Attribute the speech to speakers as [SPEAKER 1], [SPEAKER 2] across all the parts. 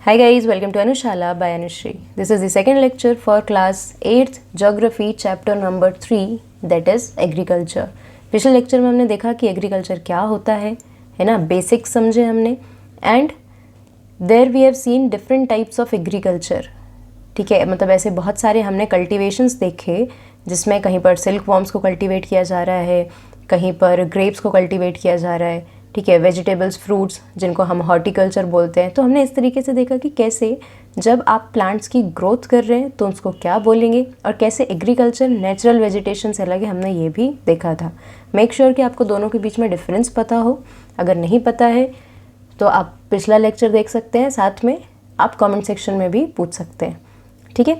[SPEAKER 1] Hi guys, welcome to Anushala by Anushri. This is the second lecture for class 8th Geography chapter number 3 that is Agriculture. पिछले lecture में हमने देखा कि agriculture क्या होता है ना, बेसिक समझे हमने and there we have seen different types of agriculture. ठीक है, मतलब ऐसे बहुत सारे हमने कल्टीवेशंस देखे जिसमें कहीं पर सिल्क वॉर्म्स को कल्टीवेट किया जा रहा है, कहीं पर ग्रेप्स को कल्टीवेट किया जा रहा है. ठीक है, वेजिटेबल्स, फ्रूट्स जिनको हम हॉर्टिकल्चर बोलते हैं. तो हमने इस तरीके से देखा कि कैसे जब आप प्लांट्स की ग्रोथ कर रहे हैं तो उसको क्या बोलेंगे और कैसे एग्रीकल्चर नेचुरल वेजिटेशन से अलग है, हमने ये भी देखा था. मेक श्योर कि आपको दोनों के बीच में डिफरेंस पता हो. अगर नहीं पता है तो आप पिछला लेक्चर देख सकते हैं, साथ में आप कमेंट सेक्शन में भी पूछ सकते हैं. ठीक है,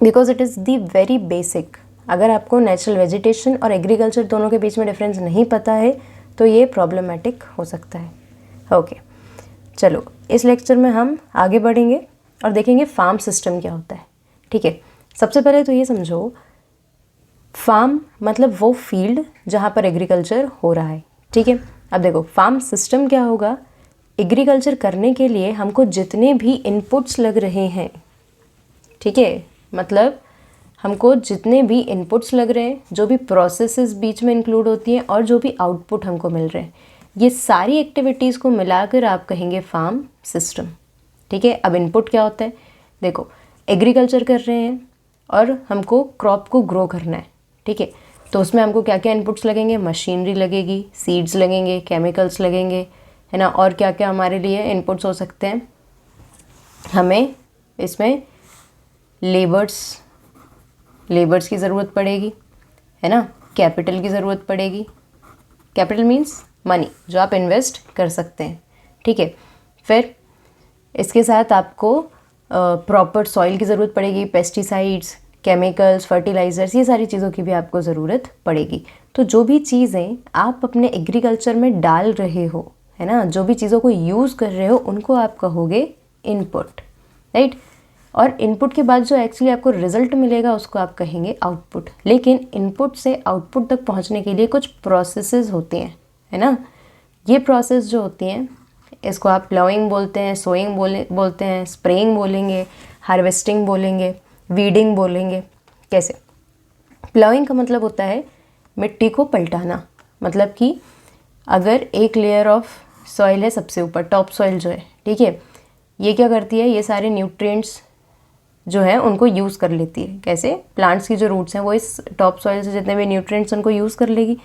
[SPEAKER 1] because it is the very basic. अगर आपको नेचुरल वेजिटेशन और एग्रीकल्चर दोनों के बीच में डिफरेंस नहीं पता है तो ये प्रॉब्लमेटिक हो सकता है. ओके, चलो इस लेक्चर में हम आगे बढ़ेंगे और देखेंगे फार्म सिस्टम क्या होता है. ठीक है, सबसे पहले तो ये समझो, फार्म मतलब वो फील्ड जहाँ पर एग्रीकल्चर हो रहा है. ठीक है, अब देखो फार्म सिस्टम क्या होगा. एग्रीकल्चर करने के लिए हमको जितने भी इनपुट्स लग रहे हैं, ठीक है, मतलब हमको जितने भी इनपुट्स लग रहे हैं, जो भी प्रोसेसेस बीच में इंक्लूड होती हैं और जो भी आउटपुट हमको मिल रहे हैं, ये सारी एक्टिविटीज़ को मिलाकर आप कहेंगे फार्म सिस्टम. ठीक है, अब इनपुट क्या होता है. देखो, एग्रीकल्चर कर रहे हैं और हमको क्रॉप को ग्रो करना है. ठीक है, तो उसमें हमको क्या क्या इनपुट्स लगेंगे. मशीनरी लगेगी, सीड्स लगेंगे, केमिकल्स लगेंगे, है ना. और क्या क्या हमारे लिए इनपुट्स हो सकते हैं. हमें इसमें लेबर्स की ज़रूरत पड़ेगी, है ना. कैपिटल की ज़रूरत पड़ेगी. कैपिटल मीन्स मनी जो आप इन्वेस्ट कर सकते हैं. ठीक है, फिर इसके साथ आपको प्रॉपर सॉइल की ज़रूरत पड़ेगी. पेस्टिसाइड्स, केमिकल्स, फर्टिलाइज़र्स, ये सारी चीज़ों की भी आपको ज़रूरत पड़ेगी. तो जो भी चीज़ें आप अपने एग्रीकल्चर में डाल रहे हो, है ना, जो भी चीज़ों को यूज़ कर रहे हो, उनको आप कहोगे इनपुट. राइट, और इनपुट के बाद जो एक्चुअली आपको रिजल्ट मिलेगा उसको आप कहेंगे आउटपुट. लेकिन इनपुट से आउटपुट तक पहुंचने के लिए कुछ प्रोसेसेस होती हैं, है ना. ये प्रोसेस जो होती हैं, इसको आप प्लाउइंग बोलते हैं, सोइंग बोलते हैं, स्प्रेइंग बोलेंगे, हार्वेस्टिंग बोलेंगे, वीडिंग बोलेंगे. कैसे. प्लाउइंग का मतलब होता है मिट्टी को पलटाना. मतलब कि अगर एक लेयर ऑफ सॉइल है सबसे ऊपर, टॉप सॉइल जो है, ठीक है, ये क्या करती है, ये सारे न्यूट्रिएंट्स जो है उनको यूज़ कर लेती है. कैसे. प्लांट्स की जो रूट्स हैं वो इस टॉप सॉइल से जितने भी न्यूट्रिएंट्स उनको यूज़ कर लेगी.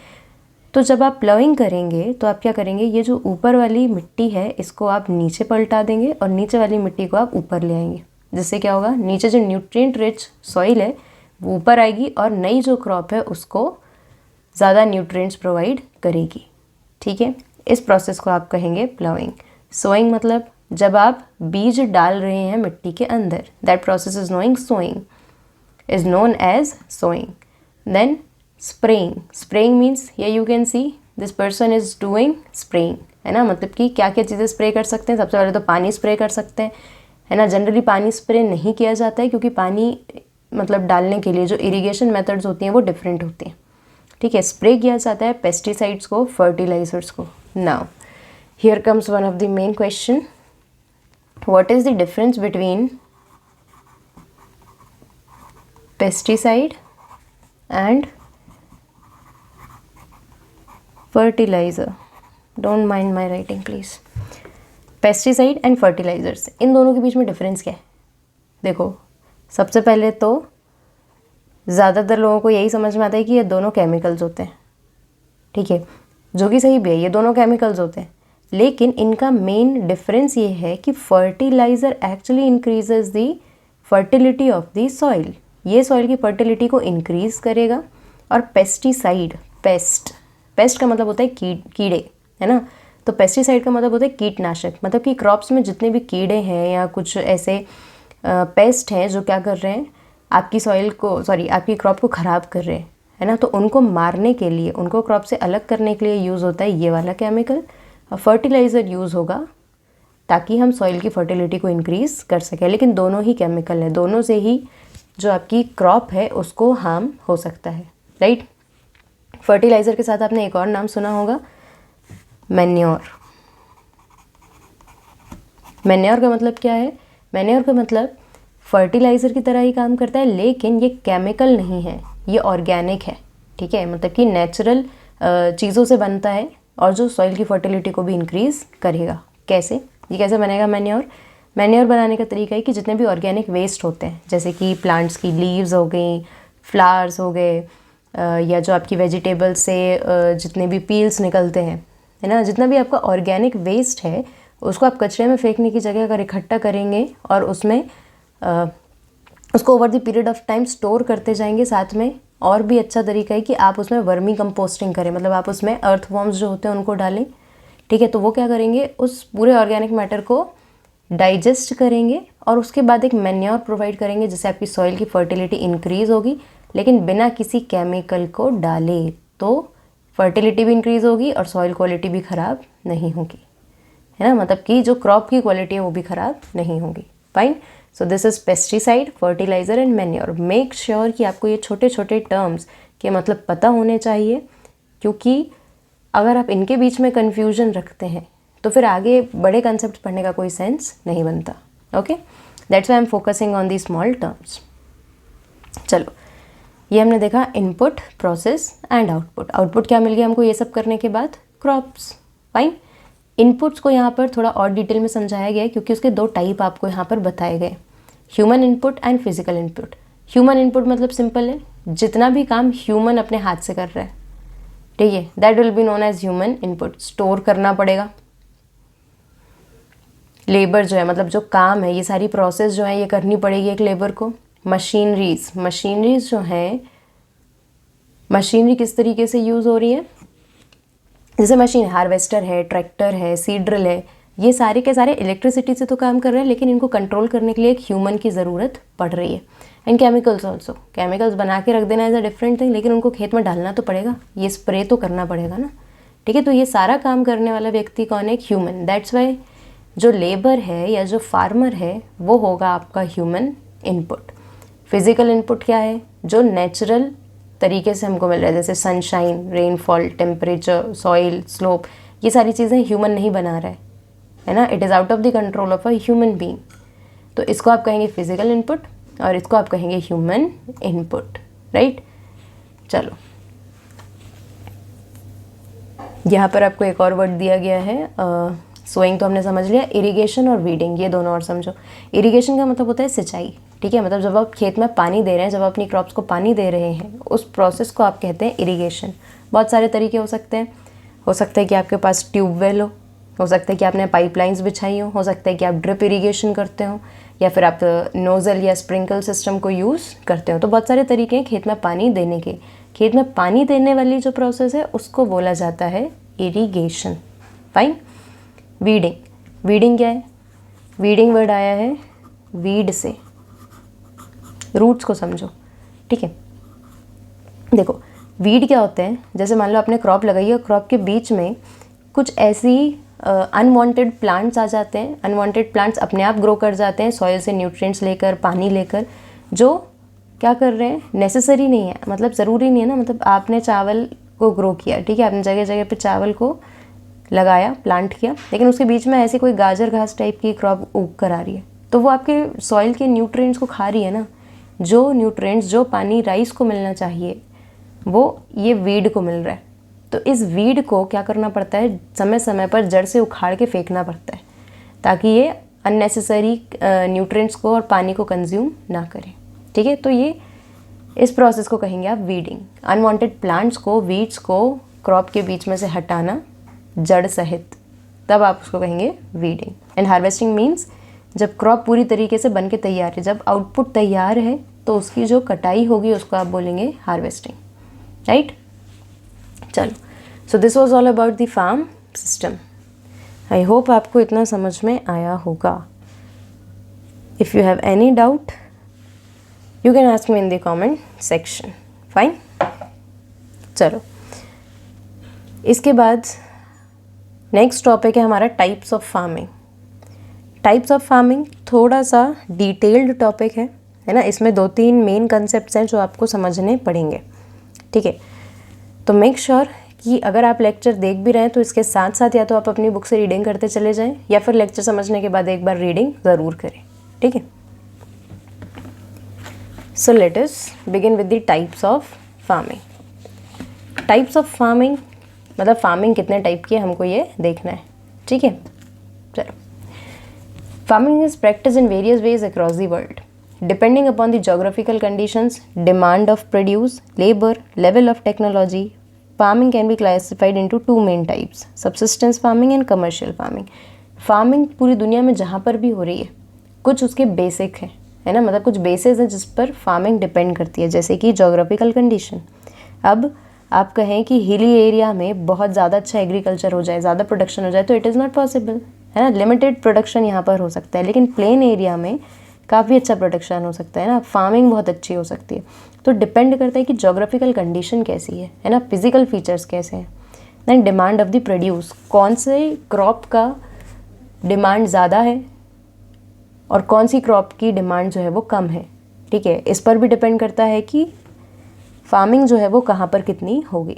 [SPEAKER 1] तो जब आप प्लाउइंग करेंगे तो आप क्या करेंगे, ये जो ऊपर वाली मिट्टी है इसको आप नीचे पलटा देंगे और नीचे वाली मिट्टी को आप ऊपर ले आएंगे. जिससे क्या होगा, नीचे जो न्यूट्रिएंट रिच सॉइल है वो ऊपर आएगी और नई जो क्रॉप है उसको ज़्यादा न्यूट्रिएंट्स प्रोवाइड करेगी. ठीक है, इस प्रोसेस को आप कहेंगे प्लाउइंग. सोइंग मतलब जब आप बीज डाल रहे हैं मिट्टी के अंदर, that process is known as sowing. Then spraying means ये you can see this person is doing spraying, है ना. मतलब कि क्या क्या चीज़ें स्प्रे कर सकते हैं. सबसे पहले तो पानी स्प्रे कर सकते हैं, है ना. जनरली पानी स्प्रे नहीं किया जाता है क्योंकि पानी मतलब डालने के लिए जो इरिगेशन मेथड्स होती हैं वो डिफरेंट होती हैं. ठीक है, स्प्रे किया जाता है पेस्टिसाइड्स को, फर्टिलाइजर्स को. Now here comes one of the main question. What is the difference between pesticide and fertilizer? Don't mind my writing please. Pesticide and fertilizers, इन दोनों के बीच में डिफरेंस क्या है. देखो, सबसे पहले तो ज़्यादातर लोगों को यही समझ में आता है कि ये दोनों केमिकल्स होते हैं. ठीक है, जो कि सही भी है, ये दोनों केमिकल्स होते हैं. लेकिन इनका मेन डिफरेंस ये है कि fertiliser actually increases the fertility of the soil. ये सॉइल की फर्टिलिटी को इंक्रीज करेगा. और पेस्टिसाइड, पेस्ट का मतलब होता है कीड़े, है ना. तो पेस्टिसाइड का मतलब होता है कीटनाशक. मतलब कि क्रॉप्स में जितने भी कीड़े हैं या कुछ ऐसे पेस्ट हैं जो क्या कर रहे हैं, आपकी आपकी क्रॉप को ख़राब कर रहे हैं, है ना. तो उनको मारने के लिए, उनको क्रॉप से अलग करने के लिए यूज़ होता है ये वाला केमिकल. फर्टिलाइज़र यूज़ होगा ताकि हम सॉइल की फर्टिलिटी को इंक्रीज़ कर सकें. लेकिन दोनों ही केमिकल हैं, दोनों से ही जो आपकी क्रॉप है उसको हार्म हो सकता है. राइट. फर्टिलाइज़र के साथ आपने एक और नाम सुना होगा, मैन्योर. मैन्योर का मतलब क्या है? मैन्योर का मतलब फर्टिलाइज़र की तरह ही काम करता है, लेकिन ये केमिकल नहीं है, ये ऑर्गेनिक है, ठीक है, मतलब कि नेचुरल चीज़ों से बनता है और जो सॉइल की फर्टिलिटी को भी इंक्रीज़ करेगा। कैसे? ये कैसे बनेगा मैन्योर? मैन्योर बनाने का तरीका है कि जितने भी ऑर्गेनिक वेस्ट होते हैं, जैसे कि प्लांट्स की लीव्स हो गई, फ्लावर्स हो गए, या जो आपकी वेजिटेबल्स से जितने भी पील्स निकलते हैं, है ना, जितना भी आपका ऑर्गेनिक वेस्ट है उसको आप कचरे में फेंकने की जगह अगर इकट्ठा करेंगे और उसमें उसको over the period of time store करते जाएंगे, साथ में और भी अच्छा तरीका है कि आप उसमें वर्मी कंपोस्टिंग करें, मतलब आप उसमें अर्थवॉर्म्स जो होते हैं उनको डालें, ठीक है। तो वो क्या करेंगे, उस पूरे ऑर्गेनिक मैटर को डाइजेस्ट करेंगे और उसके बाद एक मैन्योर प्रोवाइड करेंगे जिससे आपकी सॉइल की फर्टिलिटी इंक्रीज़ होगी, लेकिन बिना किसी केमिकल को डाले। तो फर्टिलिटी भी इंक्रीज़ होगी और सॉइल क्वालिटी भी ख़राब नहीं होगी, है ना, मतलब कि जो क्रॉप की क्वालिटी है वो भी ख़राब नहीं होगी। Fine. So this is pesticide, fertiliser and manure. Make sure कि आपको ये छोटे छोटे टर्म्स के मतलब पता होने चाहिए, क्योंकि अगर आप इनके बीच में कन्फ्यूजन रखते हैं तो फिर आगे बड़े कंसेप्ट पढ़ने का कोई सेंस नहीं बनता। Okay, that's why I am focusing on the small terms. चलो, ये हमने देखा input, process and output. Output क्या मिल गया हमको ये सब करने के बाद? क्रॉप्स। फाइन। इनपुट्स को यहाँ पर थोड़ा और डिटेल में समझाया गया है क्योंकि उसके दो टाइप आपको यहाँ पर बताए गए, human input and physical input. Human input मतलब सिंपल है, जितना भी काम ह्यूमन अपने हाथ से कर रहा है, ठीक है, that will be known as human input. Store करना पड़ेगा, लेबर जो है, मतलब जो काम है, ये सारी प्रोसेस जो है ये करनी पड़ेगी एक लेबर को। मशीनरीज जो है, मशीनरी किस तरीके से यूज़ हो रही है, जैसे मशीन हार्वेस्टर है, ट्रैक्टर है, सीड ड्रिल है, ये सारे के सारे इलेक्ट्रिसिटी से तो काम कर रहे हैं, लेकिन इनको कंट्रोल करने के लिए एक ह्यूमन की ज़रूरत पड़ रही है। एंड केमिकल्स ऑल्सो, केमिकल्स बना के रख देना इज़ अ डिफरेंट थिंग, लेकिन उनको खेत में डालना तो पड़ेगा, ये स्प्रे तो करना पड़ेगा ना, ठीक है। तो ये सारा काम करने वाला व्यक्ति कौन है? एक ह्यूमन। दैट्स वाई जो लेबर है या जो फार्मर है वो होगा आपका ह्यूमन इनपुट। फिजिकल इनपुट क्या है? जो नेचुरल तरीके से हमको मिल रहा है, जैसे sunshine, rainfall, temperature, soil, slope, ये सारी चीज़ें ह्यूमन नहीं बना रहा है ना, it is out of the control of a human being. तो इसको आप कहेंगे फिजिकल इनपुट और इसको आप कहेंगे ह्यूमन इनपुट, राइट। चलो, यहाँ पर आपको एक और वर्ड दिया गया है, सोइंग तो हमने समझ लिया, इरिगेशन और वीडिंग ये दोनों और समझो। इरिगेशन का मतलब होता है सिंचाई, ठीक है, मतलब जब आप खेत में पानी दे रहे हैं, जब आप अपनी क्रॉप्स को पानी दे रहे हैं, उस प्रोसेस को आप कहते हैं इरिगेशन। बहुत सारे तरीके हो सकते हैं, हो सकता है कि आपके पास ट्यूबवेल हो सकता है कि आपने पाइपलाइंस बिछाई हो सकता है कि आप ड्रिप इरिगेशन करते हो, या फिर आप नोज़ल या स्प्रिंकल सिस्टम को यूज़ करते हो। तो बहुत सारे तरीके हैं खेत में पानी देने के। खेत में पानी देने वाली जो प्रोसेस है उसको बोला जाता है इरिगेशन। फाइन। वीडिंग, वीडिंग क्या है? वीडिंग वर्ड आया है वीड से, रूट्स को समझो, ठीक है। देखो, वीड क्या होते हैं, जैसे मान लो आपने क्रॉप लगाई है, क्रॉप के बीच में कुछ ऐसी अनवांटेड प्लांट्स आ जाते हैं। अनवांटेड प्लांट्स अपने आप ग्रो कर जाते हैं सॉइल से न्यूट्रिएंट्स लेकर, पानी लेकर, जो क्या कर रहे हैं, नेसेसरी नहीं है, मतलब ज़रूरी नहीं है ना। मतलब आपने चावल को ग्रो किया, ठीक है, आपने जगह जगह पे चावल को लगाया, प्लांट किया, लेकिन उसके बीच में ऐसी कोई गाजर घास टाइप की क्रॉप उग कर आ रही है, तो वो आपके सॉइल के न्यूट्रिएंट्स को खा रही है ना। जो न्यूट्रिएंट्स, जो पानी राइस को मिलना चाहिए वो ये वीड को मिल रहा है। तो इस वीड को क्या करना पड़ता है, समय समय पर जड़ से उखाड़ के फेंकना पड़ता है, ताकि ये अननेसेसरी न्यूट्रिएंट्स को और पानी को कंज्यूम ना करे, ठीक है। तो ये इस प्रोसेस को कहेंगे आप वीडिंग। अनवांटेड प्लांट्स को, वीड्स को क्रॉप के बीच में से हटाना जड़ सहित, तब आप उसको कहेंगे वीडिंग। एंड हार्वेस्टिंग मीन्स जब क्रॉप पूरी तरीके से बन के तैयार है, जब आउटपुट तैयार है, तो उसकी जो कटाई होगी उसको आप बोलेंगे हार्वेस्टिंग, राइट। चलो, so this was all about the farm system. I hope आपको इतना समझ में आया होगा। If you have any doubt you can ask me in the comment section. Fine. चलो, इसके बाद नेक्स्ट टॉपिक है हमारा types of farming. Types of farming थोड़ा सा डिटेल्ड टॉपिक है ना। इसमें 2-3 मेन कंसेप्ट्स हैं जो आपको समझने पड़ेंगे, ठीक है। तो मेक श्योर कि अगर आप लेक्चर देख भी रहे हैं तो इसके साथ साथ या तो आप अपनी बुक से रीडिंग करते चले जाएं या फिर लेक्चर समझने के बाद एक बार रीडिंग ज़रूर करें, ठीक है। So let us begin with the types of farming. Types of farming मतलब फार्मिंग कितने टाइप की है हमको ये देखना है, ठीक है। चलो, farming is practice in various ways across the world depending upon the geographical conditions, demand of produce, labour, level of technology. Farming can be classified into two main types, subsistence farming and commercial farming. Farming पूरी दुनिया में जहाँ पर भी हो रही है कुछ उसके बेसिक है ना, मतलब कुछ बेसिस हैं जिस पर फार्मिंग डिपेंड करती है, जैसे कि जोग्राफिकल कंडीशन। अब आप कहें कि हिली एरिया में बहुत ज़्यादा अच्छा एग्रीकल्चर हो जाए, ज़्यादा प्रोडक्शन हो जाए, तो इट इज़ नॉट पॉसिबल, है ना। लिमिटेड प्रोडक्शन यहाँ पर हो सकता है, लेकिन प्लेन एरिया में काफ़ी अच्छा प्रोडक्शन हो सकता है ना, फार्मिंग बहुत अच्छी हो सकती है। तो डिपेंड करता है कि जोग्राफिकल कंडीशन कैसी है ना, फिजिकल फीचर्स कैसे हैं। Then demand of the produce, कौन से क्रॉप का डिमांड ज़्यादा है और कौन सी क्रॉप की डिमांड जो है वो कम है, ठीक है। इस पर भी डिपेंड करता है कि फार्मिंग जो है वो कहाँ पर कितनी होगी।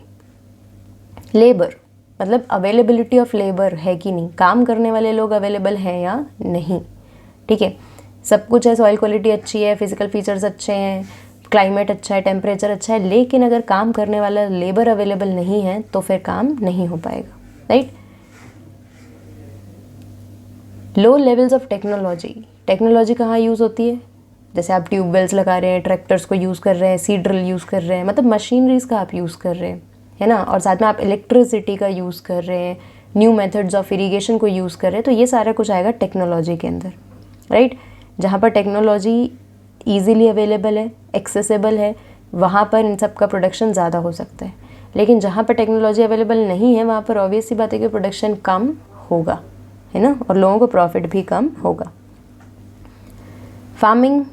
[SPEAKER 1] लेबर मतलब अवेलेबिलिटी ऑफ लेबर है कि नहीं, काम करने वाले लोग अवेलेबल हैं या नहीं, ठीक है। सब कुछ है, सॉइल क्वालिटी अच्छी है, फिजिकल फीचर्स अच्छे हैं, क्लाइमेट अच्छा है, टेम्परेचर अच्छा है, लेकिन अगर काम करने वाला लेबर अवेलेबल नहीं है तो फिर काम नहीं हो पाएगा, right. Low levels of technology, technology कहाँ यूज़ होती है, जैसे आप ट्यूबवेल्स लगा रहे हैं, ट्रैक्टर्स को यूज़ कर रहे हैं, सीड ड्रिल यूज़ कर रहे हैं, मतलब मशीनरीज का आप यूज़ कर रहे हैं, है ना। और साथ में आप इलेक्ट्रिसिटी का यूज़ कर रहे हैं, न्यू मेथड्स ऑफ इरीगेशन को यूज़ कर रहे हैं, तो ये सारा कुछ आएगा टेक्नोलॉजी के अंदर, राइट। जहाँ पर टेक्नोलॉजी ईजीली अवेलेबल है, एक्सेसिबल है, वहाँ पर इन सब का प्रोडक्शन ज़्यादा हो सकता है। लेकिन जहाँ पर टेक्नोलॉजी अवेलेबल नहीं है वहाँ पर ऑब्वियस सी बात है कि प्रोडक्शन कम होगा, है ना, और लोगों को प्रॉफिट भी कम होगा। फार्मिंग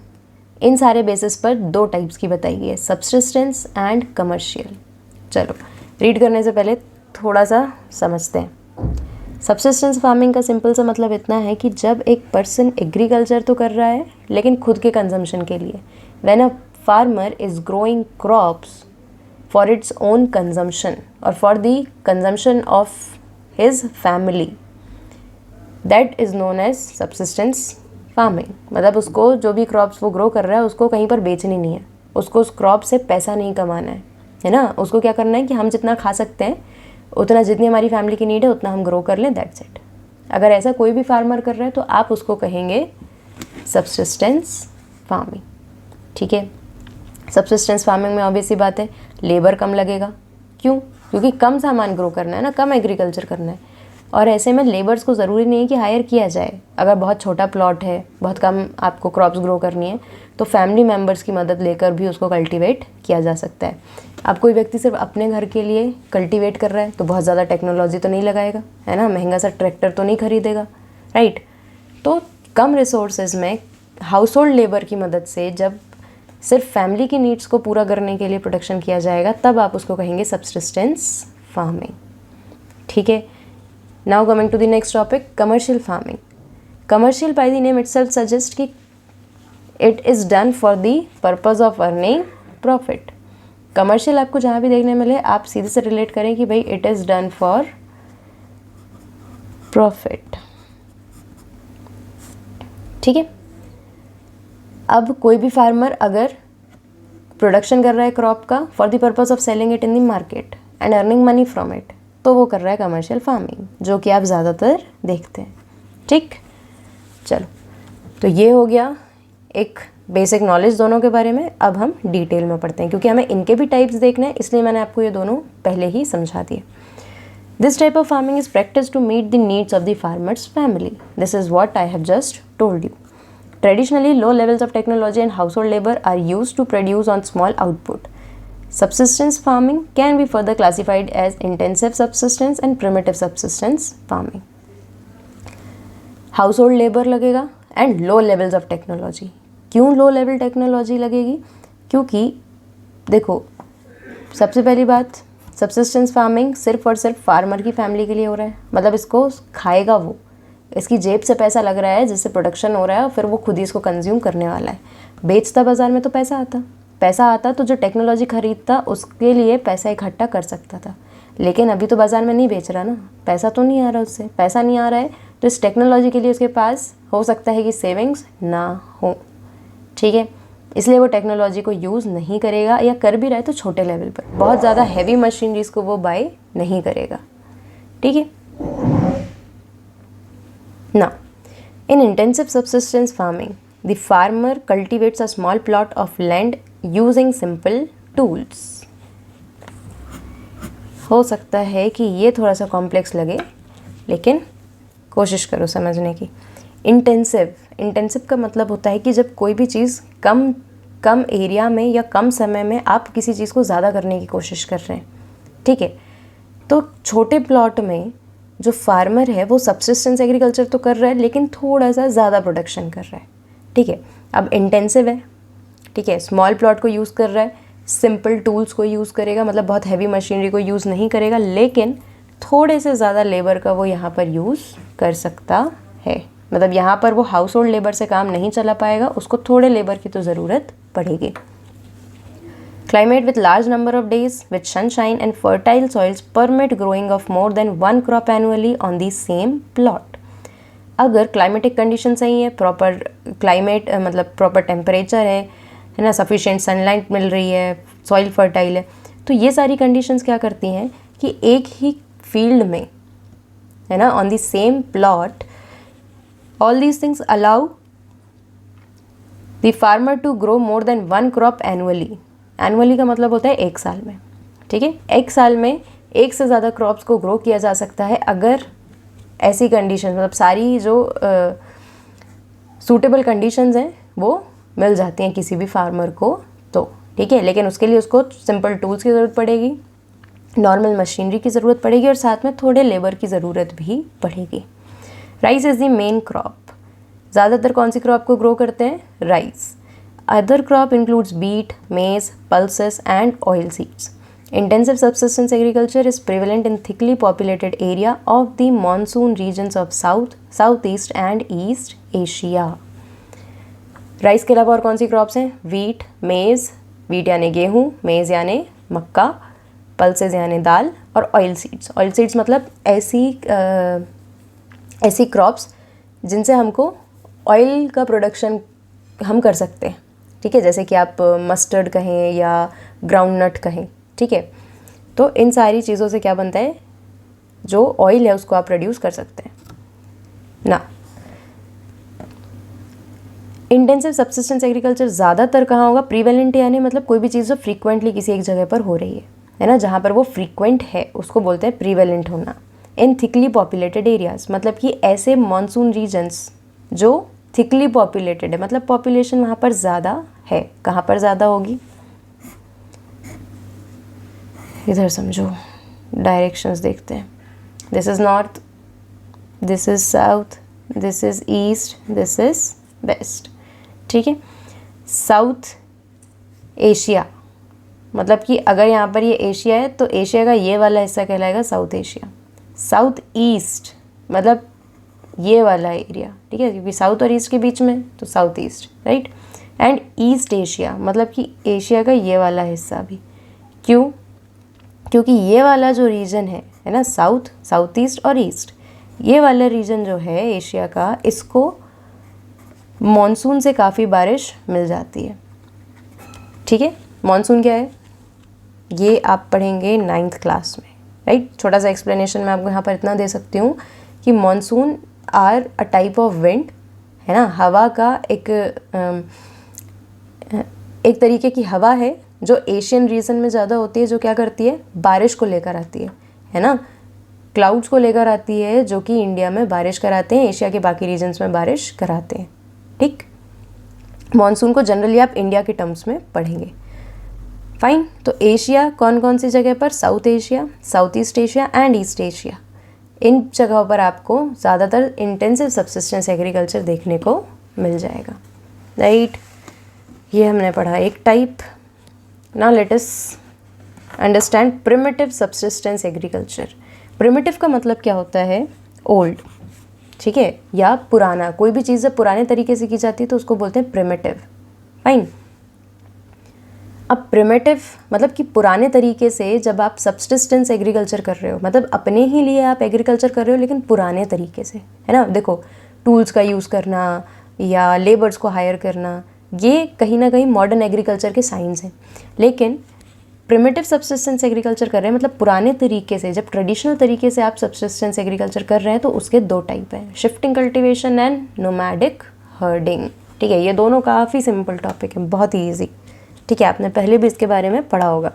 [SPEAKER 1] इन सारे बेसिस पर दो टाइप्स की बताई गई है, सब्सिस्टेंस एंड कमर्शियल। चलो रीड करने से पहले थोड़ा सा समझते हैं। सब्सिस्टेंस फार्मिंग का सिंपल सा मतलब इतना है कि जब एक पर्सन एग्रीकल्चर तो कर रहा है लेकिन खुद के कंजम्पशन के लिए, when a farmer is growing crops for its own consumption और for the consumption of his family, that is known as subsistence farming. मतलब उसको जो भी क्रॉप्स वो ग्रो कर रहा है उसको कहीं पर बेचनी नहीं है, उसको उस क्रॉप से पैसा नहीं कमाना है ना। उसको क्या करना है कि हम जितना खा सकते हैं उतना, जितनी हमारी फैमिली की नीड है उतना हम ग्रो कर लें, दैट्स इट। अगर ऐसा कोई भी फार्मर कर रहा है तो आप उसको कहेंगे सब्सिस्टेंस फार्मिंग, ठीक है। सब्सिस्टेंस फार्मिंग में ऑब्वियस सी बात है लेबर कम लगेगा, क्यों, क्योंकि कम सामान ग्रो करना है ना, कम एग्रीकल्चर करना है। और ऐसे में लेबर्स को ज़रूरी नहीं है कि हायर किया जाए। अगर बहुत छोटा प्लॉट है, बहुत कम आपको क्रॉप्स ग्रो करनी है, तो फैमिली मेम्बर्स की मदद लेकर भी उसको कल्टीवेट किया जा सकता है। अब कोई व्यक्ति सिर्फ अपने घर के लिए कल्टीवेट कर रहा है तो बहुत ज़्यादा टेक्नोलॉजी तो नहीं लगाएगा, है ना, महंगा सा ट्रैक्टर तो नहीं खरीदेगा, राइट। तो कम रिसोर्सेज में हाउस होल्ड लेबर की मदद से जब सिर्फ फैमिली की नीड्स को पूरा करने के लिए प्रोडक्शन किया जाएगा, तब आप उसको कहेंगे सब्सिस्टेंस फार्मिंग, ठीक है। Now coming to the next topic, commercial farming. Commercial by the name itself suggests कि it is done for the purpose of earning profit. Commercial आपको जहाँ भी देखने मिले आप सीधे से रिलेट करें कि भाई it is done for profit, ठीक है। अब कोई भी फार्मर अगर प्रोडक्शन कर रहा है क्रॉप का for the purpose of selling it in the market and earning money from it, तो वो कर रहा है कमर्शियल फार्मिंग, जो कि आप ज़्यादातर देखते हैं, ठीक। चलो, तो ये हो गया एक बेसिक नॉलेज दोनों के बारे में। अब हम डिटेल में पढ़ते हैं, क्योंकि हमें इनके भी टाइप्स देखने हैं, इसलिए मैंने आपको ये दोनों पहले ही समझा दिए। This type of farming is practice to meet the needs of the farmers family. This is what I have just told you. Traditionally, low levels of technology and household labor are used to produce on small output. Subsistence farming can be further classified as intensive subsistence and primitive subsistence farming. Household labor लगेगा and low levels of technology. क्यों low level technology लगेगी? क्योंकि देखो, सबसे पहली बात, subsistence farming सिर्फ और सिर्फ फार्मर की फैमिली के लिए हो रहा है, मतलब इसको खाएगा वो, इसकी जेब से पैसा लग रहा है जिससे प्रोडक्शन हो रहा है और फिर वो खुद ही इसको कंज्यूम करने वाला है। बेचता बाज़ार में तो पैसा आता तो जो टेक्नोलॉजी खरीदता उसके लिए पैसा इकट्ठा कर सकता था, लेकिन अभी तो बाज़ार में नहीं बेच रहा ना, पैसा तो नहीं आ रहा उससे, पैसा नहीं आ रहा है तो इस टेक्नोलॉजी के लिए उसके पास हो सकता है कि सेविंग्स ना हो, ठीक है। इसलिए वो टेक्नोलॉजी को यूज़ नहीं करेगा, या कर भी रहा है तो छोटे लेवल पर, बहुत ज़्यादा हैवी मशीनरीज को वो बाय नहीं करेगा, ठीक है ना। In intensive subsistence farming the farmer cultivates a small plot of land using simple tools. हो सकता है कि ये थोड़ा सा कॉम्प्लेक्स लगे, लेकिन कोशिश करो समझने की। इंटेंसिव का मतलब होता है कि जब कोई भी चीज़ कम एरिया में या कम समय में आप किसी चीज़ को ज़्यादा करने की कोशिश कर रहे हैं, ठीक है। तो छोटे प्लॉट में जो फार्मर है वो सब्सिस्टेंस एग्रीकल्चर तो कर रहा है, लेकिन थोड़ा सा ज़्यादा प्रोडक्शन कर रहा है, ठीक है। अब इंटेंसिव है, ठीक है, स्मॉल प्लॉट को यूज़ कर रहा है, सिंपल टूल्स को यूज़ करेगा, मतलब बहुत हैवी मशीनरी को यूज़ नहीं करेगा, लेकिन थोड़े से ज़्यादा लेबर का वो यहाँ पर यूज़ कर सकता है। मतलब यहाँ पर वो हाउस होल्ड लेबर से काम नहीं चला पाएगा, उसको थोड़े लेबर की तो ज़रूरत पड़ेगी। Climate with large number of days with sunshine and fertile soils permit growing of more than one crop annually on the same plot. अगर क्लाइमेटिक कंडीशन सही है, प्रॉपर क्लाइमेट मतलब प्रॉपर टेम्परेचर है ना, सफिशिएंट सनलाइट मिल रही है, soil fertile है, तो ये सारी कंडीशंस क्या करती हैं कि एक ही फील्ड में, है ना, on the same plot, all these things allow the farmer to grow more than one crop annually. Annually का मतलब होता है एक साल में, ठीक है। एक साल में एक से ज़्यादा क्रॉप्स को ग्रो किया जा सकता है अगर ऐसी कंडीशन, मतलब सारी जो सूटेबल कंडीशंस हैं वो मिल जाती हैं किसी भी फार्मर को, तो ठीक है। लेकिन उसके लिए उसको सिंपल टूल्स की ज़रूरत पड़ेगी, नॉर्मल मशीनरी की ज़रूरत पड़ेगी, और साथ में थोड़े लेबर की ज़रूरत भी पड़ेगी। Rice is the main crop. ज़्यादातर कौन सी क्रॉप को ग्रो करते हैं? Rice. Other crop includes wheat, maize, pulses and oil seeds. Intensive subsistence agriculture is prevalent in thickly populated area of the monsoon regions of South, Southeast and East Asia. Rice के अलावा और कौन सी crops हैं? Wheat, मेज़, wheat यानी गेहूँ, मेज़ यानी मक्का, पल्सेस यानी दाल, और ऑयल सीड्स। ऑयल सीड्स मतलब ऐसी क्रॉप्स जिनसे हमको ऑयल का प्रोडक्शन हम कर सकते हैं, ठीक है। जैसे कि आप मस्टर्ड कहें या ग्राउंड नट कहें, ठीक है। तो इन सारी चीज़ों से क्या बनता है, जो ऑयल है उसको आप प्रोड्यूस कर सकते हैं ना। इंटेंसिव सब्सिस्टेंस एग्रीकल्चर ज़्यादातर कहाँ होगा? प्रीवेलेंट यानी मतलब कोई भी चीज़ जो फ्रीक्वेंटली किसी एक जगह पर हो रही है ना, जहाँ पर वो फ्रीक्वेंट है उसको बोलते हैं प्रीवेलेंट होना। इन थिकली पॉपुलेटेड एरियाज मतलब कि ऐसे मॉनसून रीजन्स जो थिकली पॉपुलेटेड है, मतलब पॉपुलेशन वहाँ पर ज़्यादा है। कहाँ पर ज़्यादा होगी? इधर समझो, डायरेक्शंस देखते हैं। This is north, this is south, this is east, this is west, ठीक है। साउथ एशिया मतलब कि अगर यहाँ पर ये एशिया है तो एशिया का ये वाला हिस्सा कहलाएगा साउथ एशिया। साउथ ईस्ट मतलब ये वाला एरिया, ठीक है, क्योंकि साउथ और ईस्ट के बीच में तो south east, right. And East Asia मतलब कि एशिया का ये वाला हिस्सा भी। क्यों? क्योंकि ये वाला जो रीजन है ना, साउथ, साउथ ईस्ट और ईस्ट, ये वाला रीजन जो है एशिया का, इसको मॉनसून से काफ़ी बारिश मिल जाती है, ठीक है। मॉनसून क्या है ये आप पढ़ेंगे 9th क्लास में, राइट। छोटा सा एक्सप्लेनेशन मैं आपको यहाँ पर इतना दे सकती हूँ कि monsoon are a type of wind, है ना, हवा का एक तरीके की हवा है जो एशियन रीजन में ज़्यादा होती है, जो क्या करती है, बारिश को लेकर आती है ना, क्लाउड्स को लेकर आती है, जो कि इंडिया में बारिश कराते हैं, एशिया के बाकी रीजन्स में बारिश कराते हैं, ठीक। मॉनसून को जनरली आप इंडिया के टर्म्स में पढ़ेंगे, फाइन। तो एशिया कौन कौन सी जगह पर? South Asia, South east Asia and East Asia. इन जगहों पर आपको ज़्यादातर इंटेंसिव सब्सिस्टेंस एग्रीकल्चर देखने को मिल जाएगा, राइट। ये हमने पढ़ा एक type. Now let us understand primitive subsistence agriculture. Primitive का मतलब क्या होता है? ओल्ड, ठीक है, या पुराना। कोई भी चीज़ जब पुराने तरीके से की जाती है तो उसको बोलते हैं प्रिमिटिव, फाइन। अब प्रिमिटिव मतलब कि पुराने तरीके से जब आप सब्सिस्टेंस एग्रीकल्चर कर रहे हो, मतलब अपने ही लिए आप एग्रीकल्चर कर रहे हो लेकिन पुराने तरीके से, है ना। देखो, टूल्स का यूज़ करना या लेबर्स को हायर करना, ये कहीं ना कहीं मॉडर्न एग्रीकल्चर के साइंस हैं। लेकिन प्रिमिटिव सब्सिस्टेंस एग्रीकल्चर कर रहे हैं, मतलब पुराने तरीके से, जब ट्रेडिशनल तरीके से आप सब्सिस्टेंस एग्रीकल्चर कर रहे हैं, तो उसके दो टाइप हैं, shifting cultivation and nomadic herding. ठीक है, ये दोनों काफ़ी सिंपल टॉपिक है, बहुत ही ईजी। ठीक है, आपने पहले भी इसके बारे में पढ़ा होगा।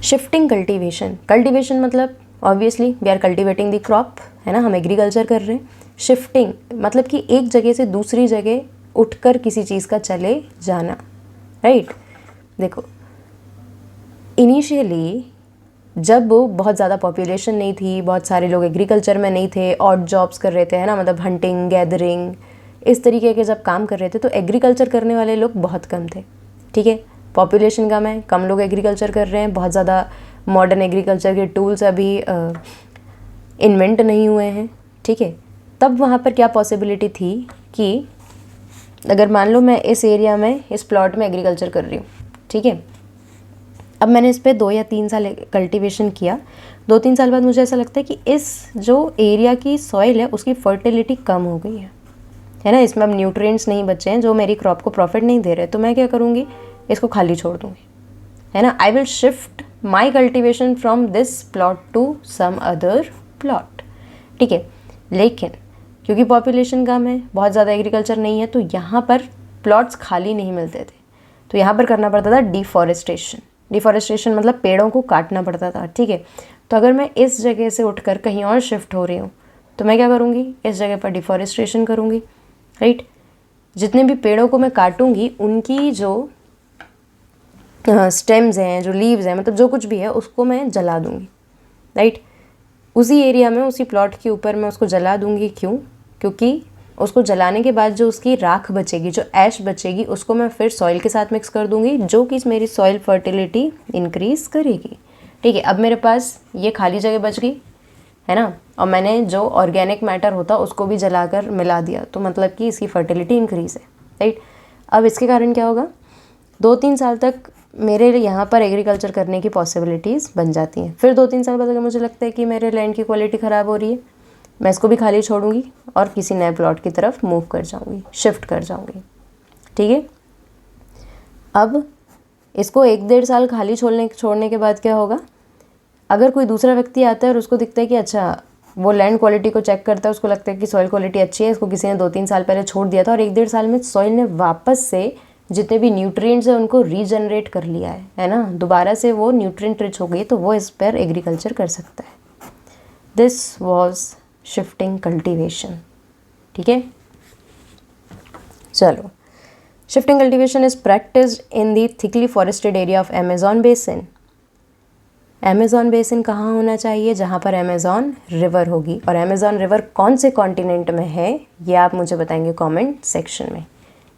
[SPEAKER 1] शिफ्टिंग कल्टीवेशन, कल्टीवेशन मतलब obviously we are cultivating the crop, है ना, हम एग्रीकल्चर कर रहे हैं। शिफ्टिंग मतलब कि एक जगह से दूसरी जगह उठकर किसी चीज़ का चले जाना, राइट। देखो, इनिशियली जब बहुत ज़्यादा पॉपुलेशन नहीं थी, बहुत सारे लोग एग्रीकल्चर में नहीं थे, ऑड जॉब्स कर रहे थे, है ना, मतलब हंटिंग, गैदरिंग, इस तरीके के जब काम कर रहे थे, तो एग्रीकल्चर करने वाले लोग बहुत कम थे। ठीक है, पॉपुलेशन कम है, कम लोग एग्रीकल्चर कर रहे हैं, बहुत ज़्यादा मॉडर्न एग्रीकल्चर के टूल्स अभी इन्वेंट नहीं हुए हैं। ठीक है, तब वहाँ पर क्या पॉसिबिलिटी थी कि अगर मान लो मैं इस एरिया में, इस प्लॉट में एग्रीकल्चर कर रही हूँ, ठीक है, अब मैंने इस पर 2 या 3 साल कल्टीवेशन किया, 2-3 साल बाद मुझे ऐसा लगता है कि इस जो एरिया की सॉइल है उसकी फर्टिलिटी कम हो गई है ना, इसमें अब न्यूट्रिएंट्स नहीं बचे हैं जो मेरी क्रॉप को प्रॉफिट नहीं दे रहे, तो मैं क्या करूँगी, इसको खाली छोड़ दूँगी, है ना। I will shift my cultivation from this plot to some other plot. ठीक है, लेकिन क्योंकि पॉपुलेशन कम है, बहुत ज़्यादा एग्रीकल्चर नहीं है, तो यहाँ पर प्लॉट्स खाली नहीं मिलते थे, तो यहाँ पर करना पड़ता था डिफॉरेस्टेशन। डिफॉरेस्टेशन मतलब पेड़ों को काटना पड़ता था। ठीक है, तो अगर मैं इस जगह से उठकर कहीं और शिफ्ट हो रही हूँ, तो मैं क्या करूँगी, इस जगह पर डिफॉरेस्टेशन करूँगी, राइट। जितने भी पेड़ों को मैं काटूँगी, उनकी जो स्टेम्स हैं, जो लीव्स हैं, मतलब जो कुछ भी है, उसको मैं जला दूँगी, राइट। उसी एरिया में, उसी प्लॉट के ऊपर मैं उसको जला दूँगी। क्यों? क्योंकि उसको जलाने के बाद जो उसकी राख बचेगी, जो ऐश बचेगी, उसको मैं फिर सॉइल के साथ मिक्स कर दूंगी, जो कि मेरी सॉइल फर्टिलिटी इंक्रीज़ करेगी। ठीक है, अब मेरे पास ये खाली जगह बच गई, है ना, और मैंने जो ऑर्गेनिक मैटर होता उसको भी जलाकर मिला दिया, तो मतलब कि इसकी फर्टिलिटी इंक्रीज़ है, राइट। अब इसके कारण क्या होगा, 2-3 साल तक मेरे यहाँ पर एग्रीकल्चर करने की पॉसिबिलिटीज़ बन जाती हैं। फिर 2-3 साल बाद अगर मुझे लगता है कि मेरे लैंड की क्वालिटी ख़राब हो रही है, मैं इसको भी खाली छोड़ूंगी और किसी नए प्लॉट की तरफ मूव कर जाऊंगी, शिफ्ट कर जाऊंगी। ठीक है, अब इसको 1-1.5 साल खाली छोड़ने के बाद क्या होगा, अगर कोई दूसरा व्यक्ति आता है और उसको दिखता है कि अच्छा, वो लैंड क्वालिटी को चेक करता है, उसको लगता है कि सॉइल क्वालिटी अच्छी है, इसको किसी ने 2-3 साल पहले छोड़ दिया था और 1-1.5 साल में सॉइल ने वापस से जितने भी न्यूट्रिएंट्स हैं उनको रीजनरेट कर लिया है ना, दोबारा से वो न्यूट्रिएंट रिच हो गई, तो वो इस पर एग्रीकल्चर कर सकता है। This was shifting cultivation. ठीक है, चलो, shifting cultivation is practised in the thickly forested area of Amazon basin. Amazon basin कहाँ होना चाहिए, जहाँ पर अमेजॉन रिवर होगी, और अमेजॉन रिवर कौन से कॉन्टिनेंट में है ये आप मुझे बताएंगे कमेंट सेक्शन में।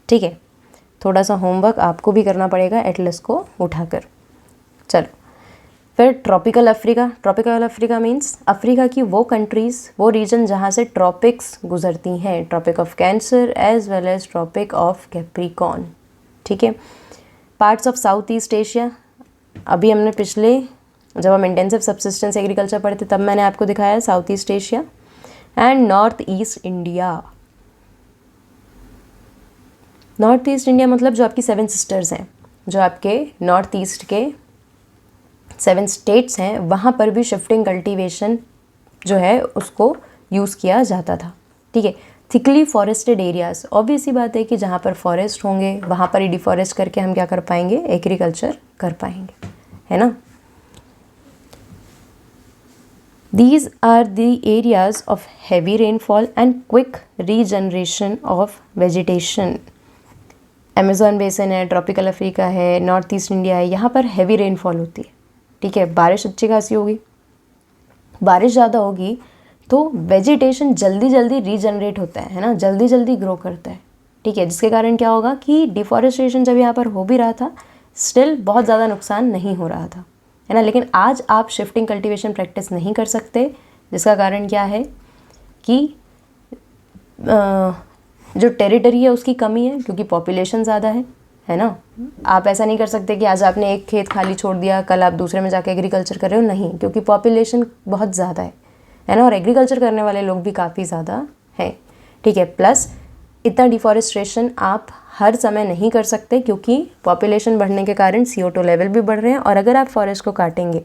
[SPEAKER 1] ठीक है, थोड़ा सा होमवर्क आपको भी करना पड़ेगा एटलस को उठाकर। चलो, फिर tropical Africa. Tropical Africa means Africa की वो कंट्रीज़, वो रीजन जहाँ से ट्रॉपिक्स गुजरती हैं, tropic of cancer as well as tropic of capricorn. ठीक है, parts of south east Asia, अभी हमने पिछले जब हम इंटेंसिव सब्सिस्टेंस एग्रीकल्चर पढ़े थे तब मैंने आपको दिखाया south east Asia and north east India. North east India मतलब जो आपकी 7 सिस्टर्स हैं, जो आपके नॉर्थ ईस्ट के 7 स्टेट्स हैं, वहाँ पर भी शिफ्टिंग कल्टीवेशन जो है उसको यूज़ किया जाता था। ठीक है, थिकली फॉरेस्टेड एरियाज, ऑब्वियस सी बात है कि जहाँ पर फॉरेस्ट होंगे वहाँ पर ही डिफॉरेस्ट करके हम क्या कर पाएंगे, एग्रीकल्चर कर पाएंगे, है ना। These are the areas of heavy rainfall and quick regeneration of vegetation. Amazon basin है, ट्रॉपिकल अफ्रीका है, नॉर्थ ईस्ट इंडिया है, यहाँ पर हैवी रेनफॉल होती है। ठीक है, बारिश अच्छी खासी होगी, बारिश ज़्यादा होगी तो वेजिटेशन जल्दी जल्दी रीजनरेट होता है ना, जल्दी जल्दी ग्रो करता है। ठीक है, जिसके कारण क्या होगा कि डिफॉरेस्टेशन जब यहाँ पर हो भी रहा था, स्टिल बहुत ज़्यादा नुकसान नहीं हो रहा था, है ना। लेकिन आज आप शिफ्टिंग कल्टीवेशन प्रैक्टिस नहीं कर सकते, जिसका कारण क्या है कि जो टेरिटरी है उसकी कमी है, क्योंकि पॉपुलेशन ज़्यादा है है ना। आप ऐसा नहीं कर सकते कि आज आपने एक खेत खाली छोड़ दिया, कल आप दूसरे में जाके एग्रीकल्चर कर रहे हो, नहीं, क्योंकि पॉपुलेशन बहुत ज़्यादा है ना, और एग्रीकल्चर करने वाले लोग भी काफ़ी ज़्यादा हैं, ठीक है। प्लस इतना डिफॉरेस्टेशन आप हर समय नहीं कर सकते, क्योंकि पॉपुलेशन बढ़ने के कारण CO2 लेवल भी बढ़ रहे हैं, और अगर आप फॉरेस्ट को काटेंगे,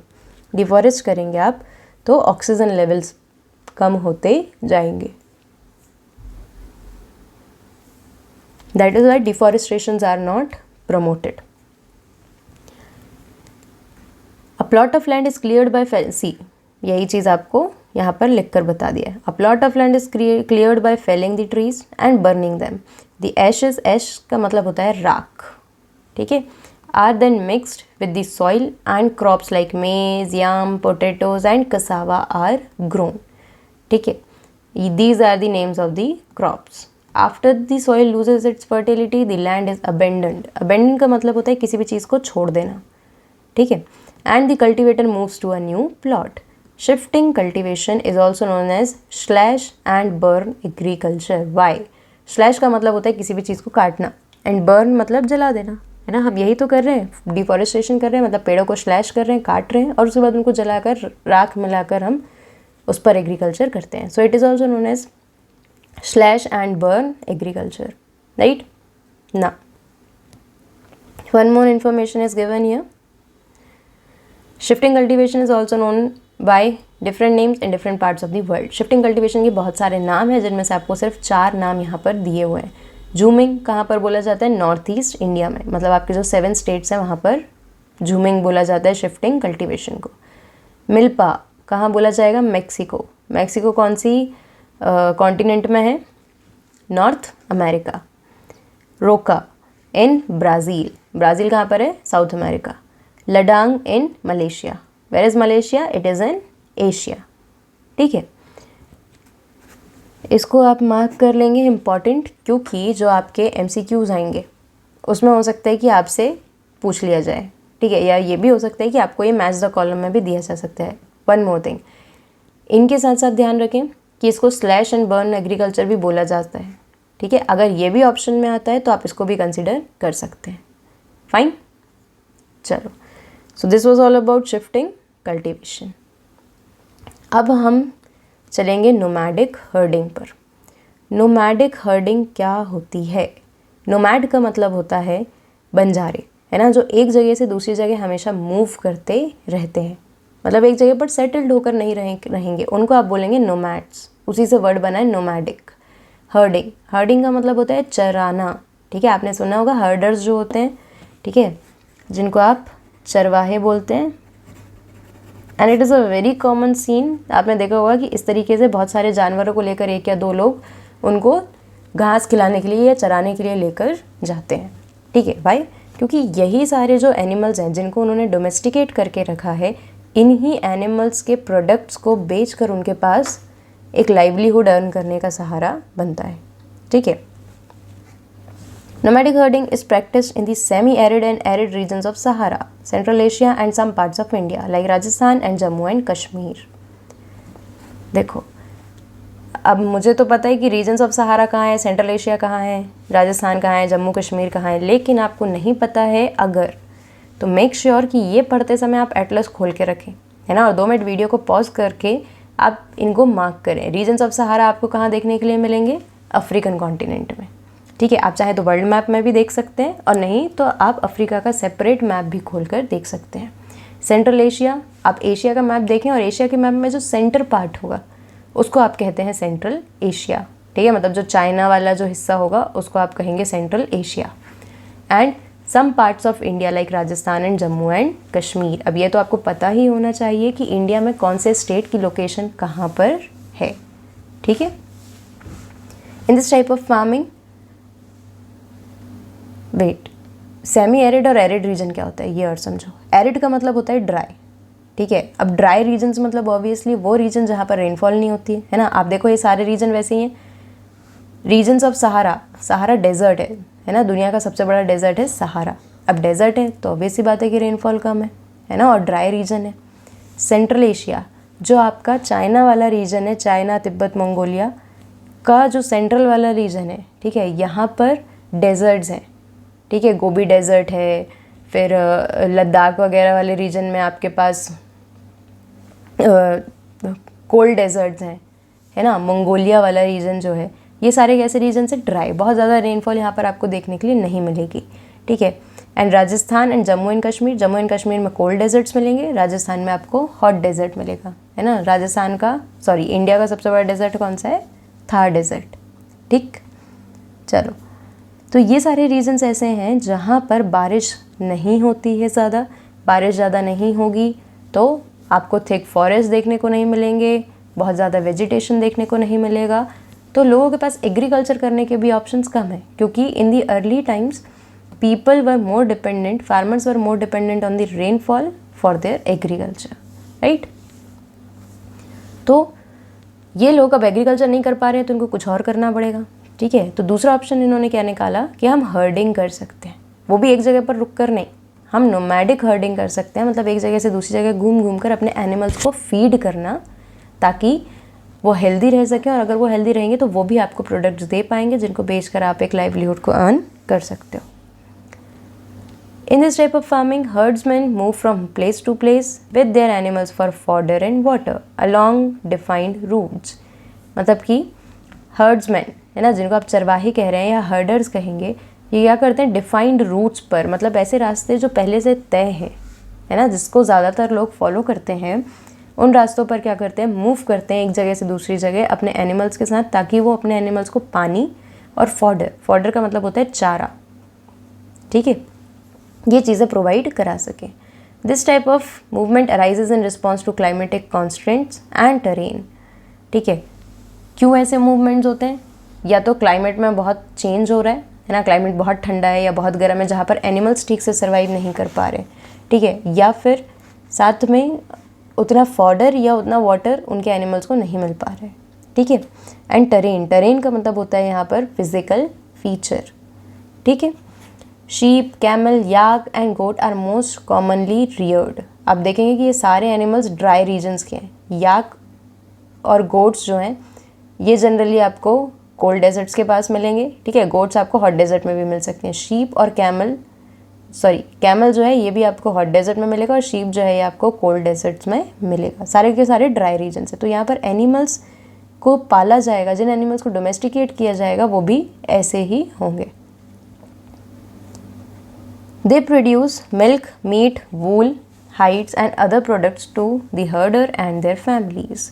[SPEAKER 1] डिफॉरेस्ट करेंगे आप, तो ऑक्सीजन लेवल्स कम होते जाएंगे। That is why deforestations are not promoted. A plot of land is cleared by see, यही चीज़ आपको यहाँ पर लिख कर बता दिया है। A plot of land is cleared by felling the trees and burning them. The ashes, ash का मतलब होता है राख, ठीक है, are then mixed with the soil and crops like maize, yam, potatoes and cassava are grown, ठीक है। These are the names of the crops. After the soil loses its fertility the land is abandoned. Abandon का मतलब होता है किसी भी चीज़ को छोड़ देना, ठीक है। And the cultivator moves to a new plot. Shifting cultivation is also known as slash and burn agriculture. Why? Slash का मतलब होता है किसी भी चीज़ को काटना, एंड बर्न मतलब जला देना, है ना। हम यही तो कर रहे हैं, डिफॉरेस्टेशन कर रहे हैं, मतलब पेड़ों को स्लैश कर रहे हैं, काट रहे हैं, और उसके बाद उनको जलाकर राख मिलाकर हम उस पर एग्रीकल्चर करते हैं। So it is also known as slash and burn agriculture, right ना। One more information is given here. Shifting cultivation is also known by different names in different parts of the world. Shifting cultivation के बहुत सारे नाम हैं, जिनमें से आपको सिर्फ 4 नाम यहाँ पर दिए हुए हैं। जूमिंग कहाँ पर बोला जाता है? नॉर्थ ईस्ट इंडिया में, मतलब आपके जो 7 स्टेट्स हैं वहाँ पर जूमिंग बोला जाता है शिफ्टिंग कल्टिवेशन को। मिल्पा कहाँ बोला जाएगा? मैक्सिको। मैक्सिको कौन सी कॉन्टिनेंट में है? North America. Roca in Brazil, Brazil कहाँ पर है? South America. Ladang in Malaysia, where is Malaysia? It is in Asia, ठीक है। इसको आप मार्क कर लेंगे इम्पॉर्टेंट, क्योंकि जो आपके MCQs आएंगे उसमें हो सकता है कि आपसे पूछ लिया जाए, ठीक है, या ये भी हो सकता है कि आपको ये मैच द कॉलम में भी दिया जा सकता है। वन मोर थिंग, इनके साथ साथ ध्यान रखें कि इसको स्लैश एंड बर्न एग्रीकल्चर भी बोला जाता है, ठीक है। अगर ये भी ऑप्शन में आता है तो आप इसको भी कंसिडर कर सकते हैं। फाइन, चलो, so this was all about shifting cultivation. अब हम चलेंगे नोमैडिक हर्डिंग पर। नोमैडिक हर्डिंग क्या होती है? नोमैड का मतलब होता है बंजारे, है ना, जो एक जगह से दूसरी जगह हमेशा मूव करते रहते हैं, मतलब एक जगह पर सेटल्ड होकर नहीं रहेंगे, उनको आप बोलेंगे नोमैड्स। उसी से वर्ड बना है नोमैडिक। हर्डिंग, हर्डिंग का मतलब होता है चराना, ठीक है। आपने सुना होगा हर्डर्स जो होते हैं, ठीक है, जिनको आप चरवाहे बोलते हैं। And it is a very common scene. आपने देखा होगा कि इस तरीके से बहुत सारे जानवरों को लेकर एक या दो लोग उनको घास खिलाने के लिए या चराने के लिए लेकर जाते हैं, ठीक है भाई, क्योंकि यही सारे जो एनिमल्स हैं जिनको उन्होंने डोमेस्टिकेट करके रखा है, इन्हीं एनिमल्स के प्रोडक्ट्स को बेचकर उनके पास एक लाइवलीहुड अर्न करने का सहारा बनता है, ठीक है। Nomadic herding is practiced in the semi-arid and arid regions of Sahara, Central Asia and some parts of India like Rajasthan and Jammu and Kashmir. देखो, अब मुझे तो पता है कि रीजन्स ऑफ सहारा कहाँ है, सेंट्रल एशिया कहाँ है, राजस्थान कहाँ है, जम्मू कश्मीर कहाँ है, लेकिन आपको नहीं पता है अगर, तो मेक श्योर कि ये पढ़ते समय आप एटलस खोल के रखें, है ना, और 2 मिनट वीडियो को पॉज करके आप इनको मार्क करें। रीजन्स ऑफ सहारा आपको कहाँ देखने के लिए मिलेंगे? अफ्रीकन कॉन्टिनेंट में, ठीक है। आप चाहे तो वर्ल्ड मैप में भी देख सकते हैं, और नहीं तो आप अफ्रीका का सेपरेट मैप भी खोलकर देख सकते हैं। सेंट्रल एशिया, आप एशिया का मैप देखें और एशिया के मैप में जो सेंटर पार्ट होगा उसको आप कहते हैं सेंट्रल एशिया, ठीक है, मतलब जो चाइना वाला जो हिस्सा होगा उसको आप कहेंगे central Asia. And some parts of India like Rajasthan and Jammu and Kashmir. अब ये तो आपको पता ही होना चाहिए कि इंडिया में कौन से स्टेट की लोकेशन कहाँ पर है, ठीक है। In this type of farming, wet, semi arid और एरिड रीजन क्या होता है ये और समझो। एरिड का मतलब होता है ड्राई, ठीक है। अब ड्राई रीजन्स मतलब ऑब्वियसली वो रीजन जहाँ पर रेनफॉल नहीं होती है ना। आप देखो ये सारे रीजन वैसे ही हैं। Regions of Sahara, Sahara desert है ना, दुनिया का सबसे बड़ा डेजर्ट है सहारा। अब डेजर्ट है तो ऑब्वियस सी बात है कि रेनफॉल कम है ना, और ड्राई रीजन है। सेंट्रल एशिया जो आपका चाइना वाला रीजन है, चाइना, तिब्बत, मंगोलिया का जो सेंट्रल वाला रीजन है, ठीक है, यहाँ पर डेजर्ट्स हैं, ठीक है, गोबी डेजर्ट है, फिर लद्दाख वगैरह वाले रीजन में आपके पास कोल्ड डेजर्ट्स हैं, है ना, मंगोलिया वाला रीजन जो है, ये सारे कैसे रीजन से ड्राई, बहुत ज़्यादा रेनफॉल यहाँ पर आपको देखने के लिए नहीं मिलेगी, ठीक है। And Rajasthan and Jammu and Kashmir, Jammu and Kashmir में कोल्ड डेजर्ट्स मिलेंगे, राजस्थान में आपको हॉट डेजर्ट मिलेगा, है ना। राजस्थान का इंडिया का सबसे बड़ा डेजर्ट कौन सा है? थार डेजर्ट, ठीक। चलो, तो ये सारे रीजन्स ऐसे हैं जहाँ पर बारिश नहीं होती है ज़्यादा, बारिश ज़्यादा नहीं होगी तो आपको थिक फॉरेस्ट देखने को नहीं मिलेंगे, बहुत ज़्यादा वेजिटेशन देखने को नहीं मिलेगा, तो लोगों के पास एग्रीकल्चर करने के भी ऑप्शंस कम है, क्योंकि in the early times people were more dependent, farmers were more dependent on the rainfall for their agriculture, right. तो ये लोग अब एग्रीकल्चर नहीं कर पा रहे हैं तो उनको कुछ और करना पड़ेगा, ठीक है। तो दूसरा ऑप्शन इन्होंने क्या निकाला कि हम हर्डिंग कर सकते हैं, वो भी एक जगह पर रुक कर नहीं, हम नोमैडिक हर्डिंग कर सकते हैं, मतलब एक जगह से दूसरी जगह घूम घूम कर अपने एनिमल्स को फीड करना, ताकि वो हेल्दी रह सकें, और अगर वो हेल्दी रहेंगे तो वो भी आपको प्रोडक्ट्स दे पाएंगे जिनको बेचकर आप एक लाइवलीहुड को अर्न कर सकते हो। In this type of farming, herdsmen move from place to place with their animals for fodder and water along defined routes. मतलब कि herdsmen, है ना, जिनको आप चरवाही कह रहे हैं या हर्डर्स कहेंगे, ये क्या करते हैं? डिफाइंड रूट्स पर, मतलब ऐसे रास्ते जो पहले से तय हैं, है ना, जिसको ज़्यादातर लोग फॉलो करते हैं, उन रास्तों पर क्या करते हैं? मूव करते हैं एक जगह से दूसरी जगह अपने एनिमल्स के साथ, ताकि वो अपने एनिमल्स को पानी और फॉडर का मतलब होता है चारा, ठीक है, ये चीज़ें प्रोवाइड करा सकें। This type of movement arises in response to climatic constants and terrain, ठीक है। क्यों ऐसे मूवमेंट्स होते हैं? या तो क्लाइमेट में बहुत चेंज हो रहा है ना, क्लाइमेट बहुत ठंडा है या बहुत गर्म है जहाँ पर एनिमल्स ठीक से सर्वाइव नहीं कर पा रहे, ठीक है, या फिर साथ में उतना फॉडर या उतना वाटर उनके एनिमल्स को नहीं मिल पा रहा है, ठीक है। एंड टेरेन का मतलब होता है यहाँ पर फिजिकल फीचर, ठीक है। Sheep, camel, yak and goat are most commonly reared. आप देखेंगे कि ये सारे एनिमल्स ड्राई रीजन्स के हैं। याक और गोट्स जो हैं ये जनरली आपको कोल्ड डेजर्ट्स के पास मिलेंगे, ठीक है। गोट्स आपको हॉट डेजर्ट में भी मिल सकते हैं। शीप और कैमल जो है ये भी आपको हॉट डेजर्ट में मिलेगा, और शीप जो है ये आपको कोल्ड डेजर्ट्स में मिलेगा। सारे के सारे ड्राई रीजन है। तो यहाँ पर एनिमल्स को पाला जाएगा, जिन एनिमल्स को डोमेस्टिकेट किया जाएगा वो भी ऐसे ही होंगे। They produce milk, meat, wool, hides and other products to the herder and their families.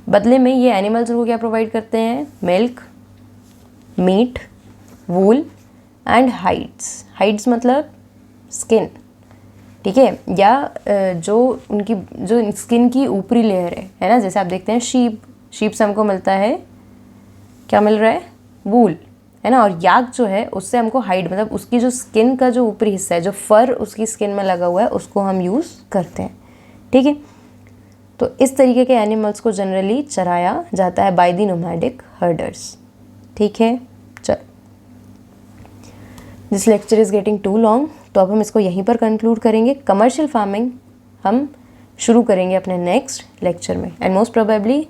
[SPEAKER 1] बदले में ये एनिमल्स को क्या प्रोवाइड करते हैं? Milk, meat, wool and hides. Hides मतलब स्किन, ठीक है, या जो उनकी जो स्किन की ऊपरी लेयर है ना, जैसे आप देखते हैं शीप से हमको मिलता है, क्या मिल रहा है? वूल, है ना। और याक जो है उससे हमको हाइड, मतलब उसकी जो स्किन का जो ऊपरी हिस्सा है, जो फर उसकी स्किन में लगा हुआ है, उसको हम यूज़ करते हैं, ठीक है। तो इस तरीके के एनिमल्स को जनरली चराया जाता है बाय द नोमैडिक हर्डर्स, ठीक है। चल, this lecture is getting too long, तो अब हम इसको यहीं पर कंक्लूड करेंगे। कमर्शियल फार्मिंग हम शुरू करेंगे अपने नेक्स्ट लेक्चर में, एंड मोस्ट प्रोबेबली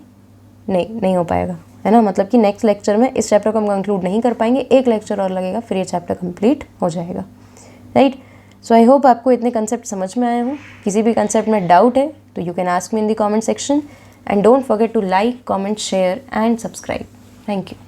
[SPEAKER 1] नहीं हो पाएगा, है ना। मतलब कि नेक्स्ट लेक्चर में इस चैप्टर को हम कंक्लूड नहीं कर पाएंगे, एक लेक्चर और लगेगा, फिर ये चैप्टर कंप्लीट हो जाएगा, राइट। सो आई होप आपको इतने कंसेप्ट समझ में आए हों। किसी भी कंसेप्ट में डाउट है तो you can ask me in the comment section, and don't forget to like, comment, share and subscribe. Thank you.